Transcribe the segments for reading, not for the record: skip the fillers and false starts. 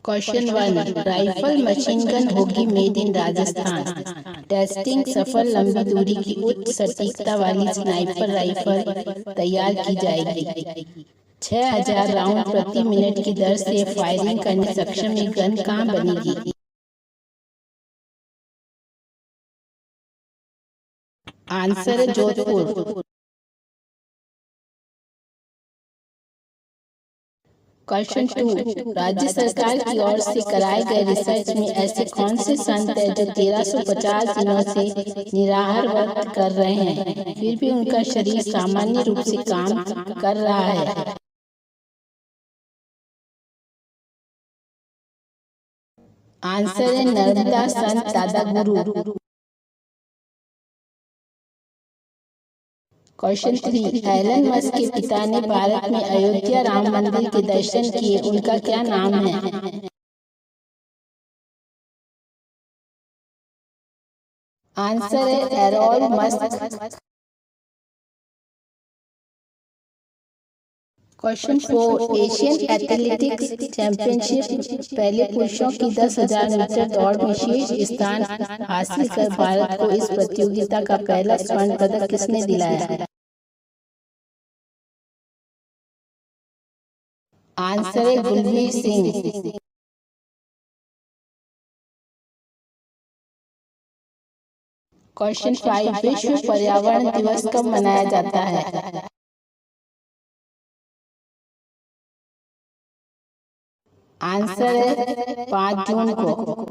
Question 1, rifle machine gun होगी made in Rajasthan. Testing सफल, लंबी दूरी की उच्च सटीकता वाली स्नाइपर राइफल तैयार की जाएगी। 6000 राउंड प्रति मिनट की दर से फायरिंग करने सक्षम ये गन कहाँ बनेगी? आंसर है जोधपुर। क्वेश्चन 2, राज्य सरकार की ओर से कराए गए रिसर्च में ऐसे कौन से संत हैं जो 1350 दिनों से निराहार व्रत कर रहे हैं, फिर भी उनका शरीर सामान्य रूप से काम कर रहा है? आंसर है नर्मदा संत दादा गुरु। क्वेश्चन 3, एलन मस्क के पिता ने भारत में अयोध्या राम मंदिर के दर्शन किए, उनका क्या नाम है? आंसर है Errol Musk. Question 4, Asian athletics championship पहले पुरुषों की 10,000 मीटर दौड़ में शीर्ष स्थान हासिल कर भारत को इस प्रतियोगिता का पहला स्वर्ण पदक किसने दिलाया? आंसर है गुलवीर सिंह। क्वेश्चन 5, विश्व पर्यावरण दिवस कब मनाया जाता है? आंसर है 5 जून को।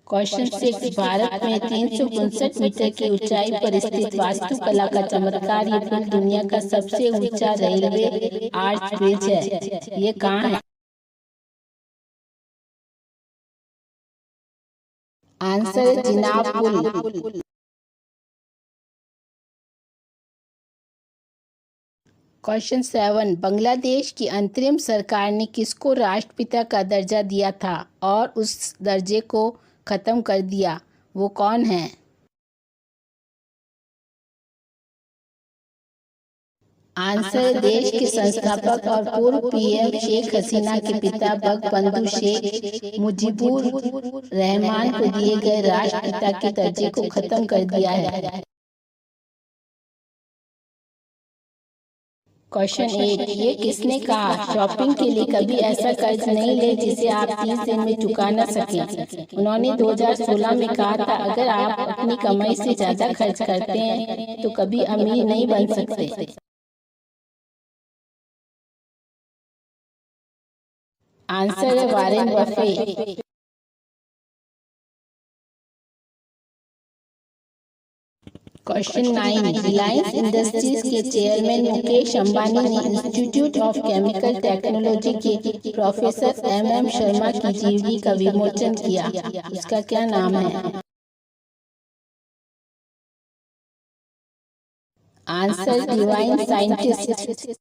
क्वेश्चन 6, भारत में 359 मीटर की ऊंचाई पर स्थित वास्तुकला का चमत्कार ये फिल्म दुनिया का सबसे ऊंचा रेलवे आर्च ब्रिज है, ये कहाँ है? आंसर है जिनाब पुल। क्वेश्चन 7, बांग्लादेश की अंतरिम सरकार ने किसको राष्ट्रपिता का दर्जा दिया था और उस दर्जे को खत्म कर दिया, वो कौन है? आंसर, देश के संस्थापक और पूर्व पीएम शेख हसीना के पिता बंगबंधु शेख मुजीबुर रहमान को दिए गए राष्ट्रपिता के दर्जे को खत्म कर दिया है। क्वेश्चन 8, ये किसने कहा शॉपिंग के लिए कभी ऐसा कर्ज नहीं ले जिसे आप 30 दिन में चुका न सकें? उन्होंने 2016 में कहा था, अगर आप अपनी कमाई से ज्यादा खर्च करते हैं तो कभी अमीर नहीं बन सकते। आंसर है Warren Buffett. Question 9, Reliance industries के चेयरमैन मुकेश अंबानी ने इंस्टीट्यूट ऑफ केमिकल टेक्नोलॉजी के प्रोफेसर MM शर्मा की जीवनी का विमोचन किया, उसका क्या नाम है? Answer, divine scientist.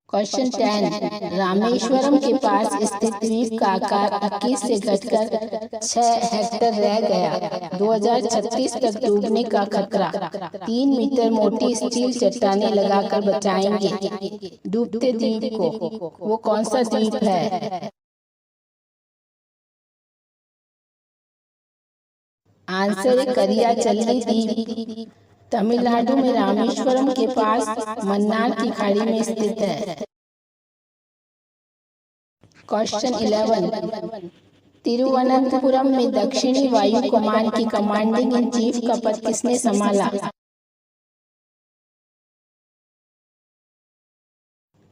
Question 10, Rameswaram के पास स्थित द्वीप का आकार 21 से घटकर 6 हेक्टेयर रह गया। 2036 तक डूबने का खतरा। 3 मीटर मोटी स्टील चट्टानें लगाकर बचाएंगे डूबते द्वीप को, वो कौन सा द्वीप है? आंसर है करियाचल्ली द्वीप, तमिलनाडु में रामेश्वरम के पास मन्नार की खाड़ी में स्थित है। क्वेश्चन 11, तिरुवनंतपुरम में दक्षिणी वायु कमान की कमांडिंग इन चीफ का पद किसने संभाला?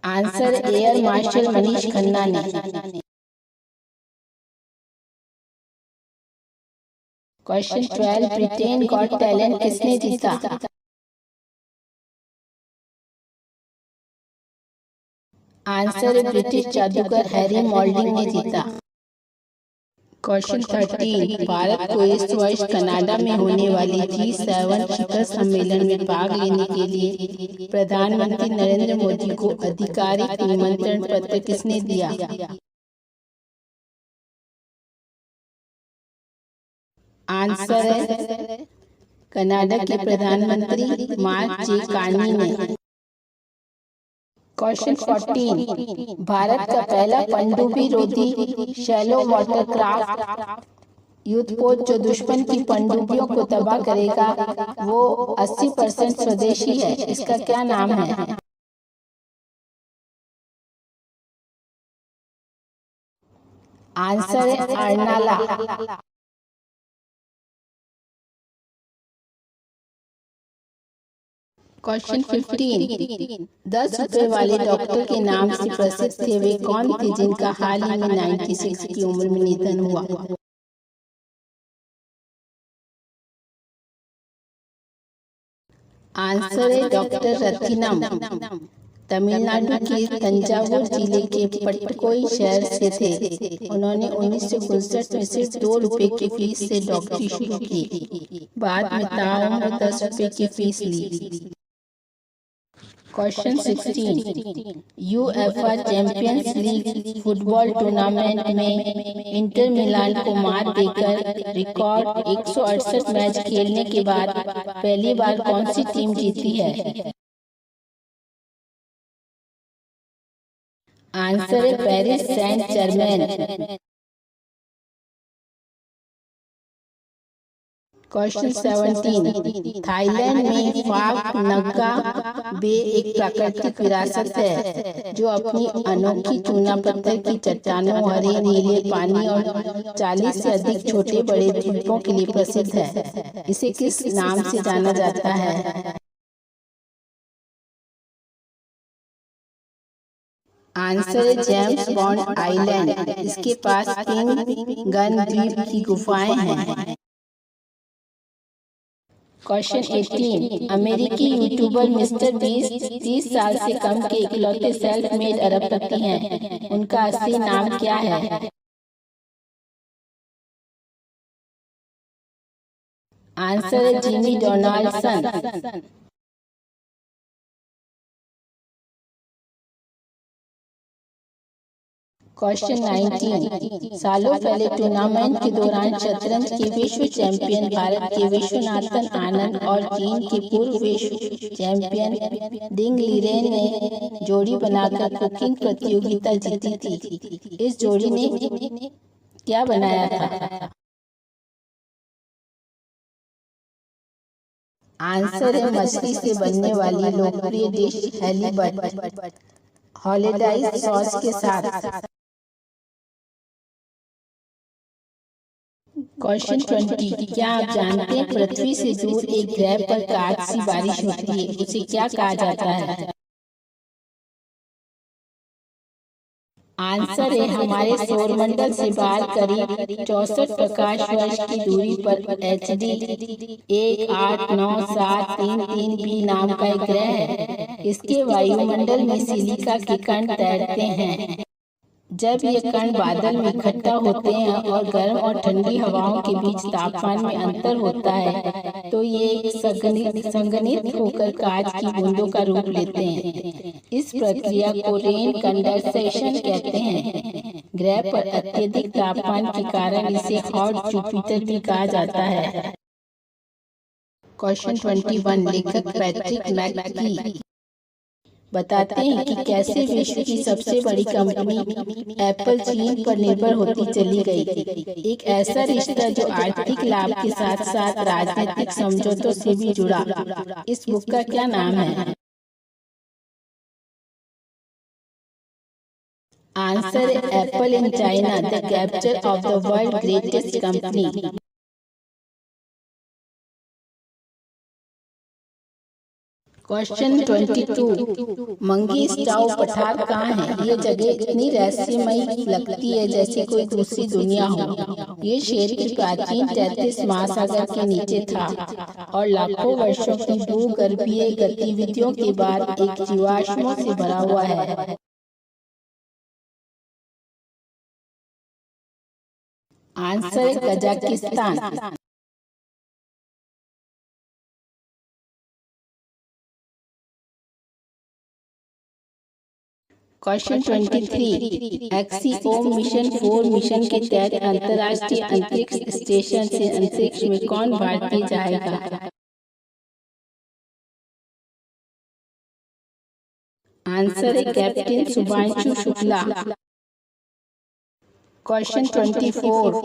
Answer, air marshal Manish Khanna ने। क्वेश्चन 12, ब्रिटेन गॉट टैलेंट किसने जीता? आंसर, ब्रिटिश जादूगर हैरी मॉल्डिंग ने जीता। क्वेश्चन 13, भारत को इस वर्ष कनाडा में होने वाली G7 शिखर सम्मेलन में भाग लेने के लिए प्रधानमंत्री नरेंद्र मोदी को आधिकारिक निमंत्रण पत्र किसने दिया? आंसर है कनाडा के प्रधानमंत्री मार्क जे कार्नी ने। क्वेश्चन 14, भारत का पहला पनडुब्बी रोधी शैलो वाटरक्राफ्ट युद्धपोत जो दुश्मन की पनडुब्बियों को तबाह करेगा वो 80% स्वदेशी है, इसका क्या नाम है? आंसर है अर्नाला। क्वेश्चन 15, 10 रुपए वाले डॉक्टर के नाम से प्रसिद्ध थे वे कौन थे जिनका हाल ही में 96 की उम्र में निधन हुआ? आंसर है डॉक्टर रथिनम। तमिलनाडु के तंजावुर जिले के पट्टकोई शहर से थे। उन्होंने 1959 में सिर्फ 2 रुपए की फीस से डॉक्टरी शुरू की, बाद में ताउम्र 10 रुपए की फीस ली। Question 16, UEFA champions league football tournament में इंटर मिलान को मात देकर रिकॉर्ड 168 मैच खेलने के बाद पहली बार कौन सी टीम जीती है? आंसर है Paris Saint Germain. Question 17, Thailand में फाक नगा बे एक प्राकृतिक विरासत है जो अपनी अनोखी चूना पत्थर की चट्टानों, हरे नीले पानी और 40 से अधिक छोटे बड़े द्वीपों के लिए प्रसिद्ध है। इसे किस नाम से जाना जाता है? आंसर है जेम्स बॉन्ड आइलैंड। इसके पास किंग गन द्वीप की गुफाएं हैं। क्वेश्चन 18, अमेरिकी यूट्यूबर मिस्टर बीस्ट 30 साल से कम के इकलौते सेल्फ मेड अरबपति हैं। उनका असली नाम क्या है? आंसर है जिमी डोनाल्डसन। क्वेश्चन 19, सालों पहले टूर्नामेंट के दौरान शतरंज के विश्व चैंपियन भारत के विश्वनाथन आनंद और चीन के पूर्व विश्व चैंपियन डिंग लीरेन ने जोड़ी बनाकर कुकिंग प्रतियोगिता जीती थी। इस जोड़ी ने क्या बनाया था? आंसर है मछली से बनने वाली लोकप्रिय डिश हैलीबट हॉलिडाइज सॉस के साथ। क्वेश्चन 20, क्या आप जानते हैं पृथ्वी से दूर एक ग्रह पर कांच सी बारिश होती है, उसे क्या कहा जाता है? आंसर है हमारे सौरमंडल से बाहर करीब 64 प्रकाश वर्ष की दूरी पर HD 189733b नाम का एक ग्रह है। इसके वायुमंडल में सिलिका के कण तैरते हैं। जब ये कण बादल में इकट्ठा होते हैं और गर्म और ठंडी हवाओं के बीच तापमान में अंतर होता है तो ये संघनित होकर कांच की बूंदों का रूप लेते हैं। इस प्रक्रिया को रेन कंडेंसेशन कहते हैं। ग्रह पर अत्यधिक तापमान के कारण इसे हॉट जुपिटर भी कहा जाता है। क्वेश्चन 21, लेखक पैट्रिक मैकगी बताते हैं कि कैसे विश्व की सबसे बड़ी कंपनी एप्पल चीन पर निर्भर होती चली गई। एक ऐसा रिश्ता जो आर्थिक लाभ के साथ साथ राजनीतिक समझौतों से भी जुड़ा। इस बुक का क्या नाम है? आंसर है apple in China, the capture of the world greatest company. Question 22, मंगीस्टाओ पठार कहाँ है? ये जगह इतनी रहस्यमयी लगती है जैसे कोई दूसरी दुनिया हो। ये क्षेत्र की प्राचीन 33 महासागर के नीचे था और लाखों वर्षों की भूगर्भीय गतिविधियों के बाद एक जीवाश्मों से भरा हुआ है। आंसर है Kazakhstan. Question 23, Axiom mission 4 mission के तहत अंतर्राष्ट्रीय अंतरिक्ष स्टेशन से अंतरिक्ष में कौन भारतीय जाएगा? आंसर है captain Shubhanshu Shukla. Question 24,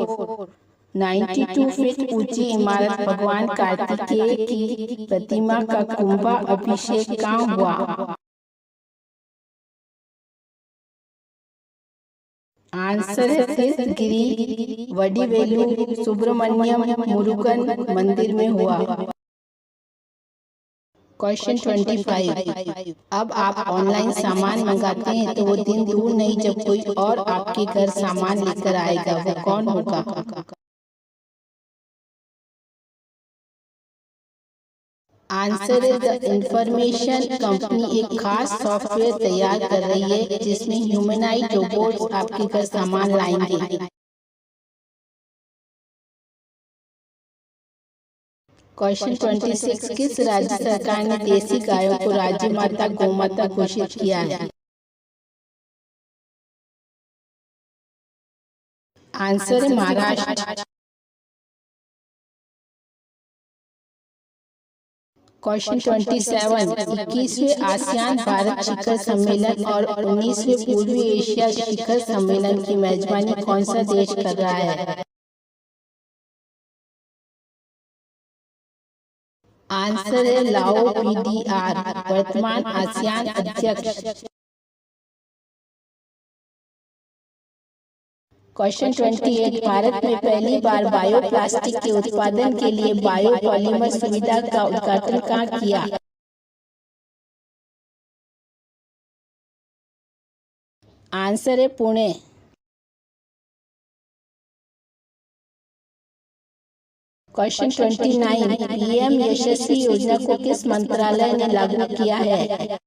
92 feet ऊंची इमारत भगवान कार्तिकेय की प्रतिमा का कुंभा अभिषेक कहाँ हुआ? आंसर है तीर्थगिरी वडीवेलू सुब्रमण्यम मुरुगन मंदिर में हुआ। क्वेश्चन 25, अब आप ऑनलाइन सामान मंगाते हैं तो वो दिन दूर नहीं जब कोई और आपके घर सामान लेकर आएगा, वो कौन होगा? आंसर है द इंफॉर्मेशन कंपनी एक खास सॉफ्टवेयर तैयार कर रही है जिसमें ह्यूमनाइड रोबोट्स आपके घर सामान लाएंगे। क्वेश्चन 26, किस राज्य सरकार ने देसी गायों को राज्य माता गोमाता घोषित किया है? आंसर है महाराष्ट्र। क्वेश्चन 27, 21वें आसियान भारत शिखर सम्मेलन और 19वें पूर्वी एशिया शिखर सम्मेलन की मेजबानी कौन सा देश कर रहा है? आंसर है लाओ पीडीआर, वर्तमान आसियान अध्यक्ष। क्वेश्चन 28, भारत में पहली बार बायोप्लास्टिक के उत्पादन के लिए बायोपॉलीमर सुविधा का उद्घाटन कहाँ किया? आंसर है पुणे। क्वेश्चन 29, पीएम यशस्वी योजना को किस मंत्रालय ने लागू किया है?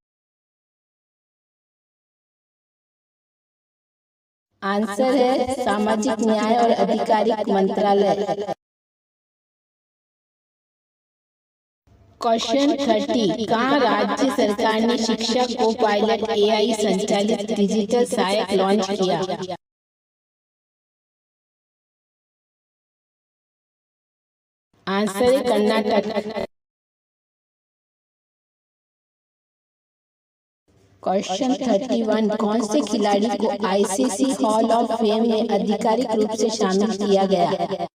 आंसर है सामाजिक न्याय और अधिकारिक मंत्रालय। क्वेश्चन 30, कहाँ राज्य सरकार ने शिक्षा को पायलट एआई संचालित डिजिटल सहायक लॉन्च किया? आंसर है कर्नाटक। क्वेश्चन 31, कौन से खिलाड़ी को आईसीसी हॉल ऑफ फेम में आधिकारिक रूप से शामिल किया गया?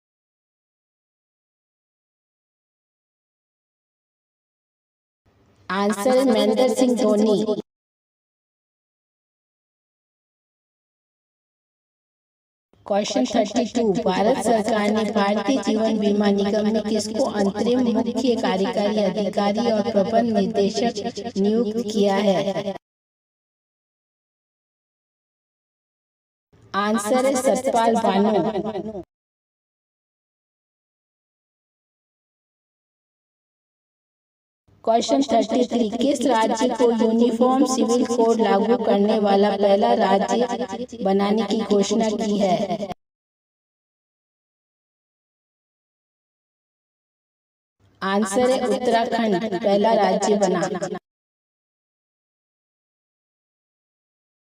आंसर है महेंद्र सिंह धोनी। क्वेश्चन 32, भारत सरकार ने भारतीय जीवन बीमा निगम में किसको अंतरिम मुख्य कार्यकारी अधिकारी और प्रबंध निदेशक नियुक्त किया है? आंसर है सतपाल भानु। क्वेश्चन 33, किस राज्य को यूनिफॉर्म सिविल कोड लागू करने वाला पहला राज्य बनाने की घोषणा की है? आंसर है उत्तराखंड पहला राज्य बना।